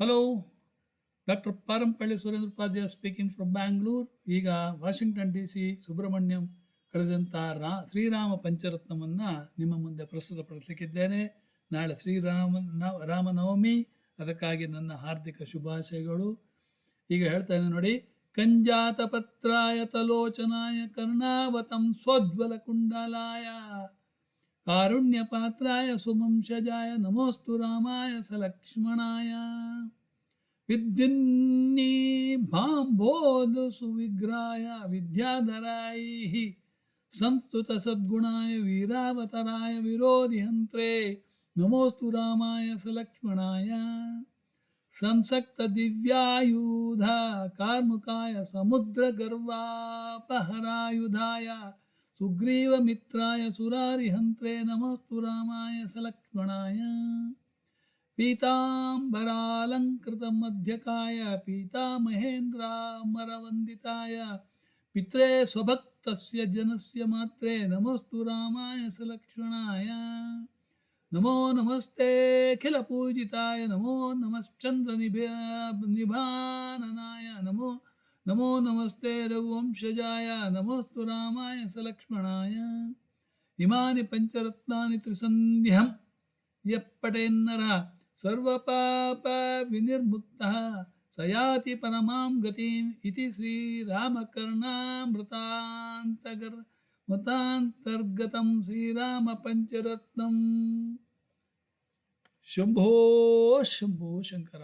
Hello, doctor Parampalli Surendra Upadhyaya speaking from Bangalore. ಈಗ Washington D C Subrahmanyam ಕಳೆದಂಥ ಶ್ರೀರಾಮ ಪಂಚರತ್ನವನ್ನು ನಿಮ್ಮ ಮುಂದೆ ಪ್ರಸ್ತುತಪಡಿಸಲಿಕ್ಕಿದ್ದೇನೆ. ನಾಳೆ ರಾಮನವಮಿ, ಅದಕ್ಕಾಗಿ ನನ್ನ ಹಾರ್ದಿಕ ಶುಭಾಶಯಗಳು. ಈಗ ಹೇಳ್ತಾನೆ ನೋಡಿ. ಕಂಜಾತ ಪತ್ರಾಯ ತಲೋಚನಾಯ ಕರ್ಣಾವತಂ ಸ್ವಜ್ವಲ ಕುಂಡಲಾಯ ಕಾರುಣ್ಯ ಪಾತ್ರಾಯ ಸುಮಂಶಜಾಯ ನಮೋಸ್ತು ರಾಮಾಯ ಸಲಕ್ಷ್ಮಣಾಯ ವಿದ್ಯುನ್ನಿ ಭಾಂಬೋಧು ಸುವಿಗ್ರಾಯ ವಿದ್ಯಾಧರಾಯ ಸಂಸ್ತುತ ಸದ್ಗುಣಾಯ ವೀರಾವತರಾಯ ವಿರೋಧಿ ಹಂತ್ರೆ ನಮೋಸ್ತು ರಾಮಾಯ ಸಲಕ್ಷ್ಮಣಾಯ ಸಂಸಕ್ತ ದಿವ್ಯಾಯುಧ ಕಾರ್ಮುಕಾಯ ಸಮುದ್ರ ಗರ್ವಾಪಹರಾಯುಧಾಯ ಸುಗ್ರೀವ ಮಿತ್ರಾಯ ಸುರಾರಿಹಂತ್ರೆ ನಮೋಸ್ತು ರಾಮಾಯ ಸಲಕ್ಷ್ಮಣಾಯ ಪೀತಾಂಬರಾಲಂಕೃತ ಮಧ್ಯಕಾಯ ಪೀತಾಮಹೇಂದ್ರಾಮರವಂದಿತಾಯ ಪಿತ್ರೇ ಸ್ವಭಕ್ತಸ್ಯ ಜನಸ್ಯ ಮಾತ್ರೇ ನಮೋಸ್ತು ರಾಮಾಯ ಸಲಕ್ಷ್ಮಣಾಯ ನಮೋ ನಮಸ್ತೆ ಖಿಲ ಪೂಜಿತಾಯ ನಮೋ ನಮಶ್ಚಂದ್ರ ನಿಭಾನನಾಯ ನಮೋ ನಮಸ್ತೆ ರಘುವಂಶಜಾಯ ನಮೋಸ್ತು ರಾಮಾಯ ಸಲಕ್ಷ್ಮಣಾಯ ಇಮಾನಿ ಪಂಚರತ್ನಾನಿ ತ್ರಿಸಂಧ್ಯಂ ಯಪ್ಪಟೇನ್ನರ ಸರ್ವಪಾಪ ವಿನಿರ್ಮುಕ್ತಃ ಸಯಾತಿ ಪರಮಾಂ ಗತಿಂ ಇತಿ ಶ್ರೀರಾಮಕರ್ಣಾಮೃತಾಂತರ್ಗತಂ ಶ್ರೀರಾಮ ಪಂಚರತ್ನಂ. ಶಂಭೋ ಶಂಭೋ ಶಂಕರ.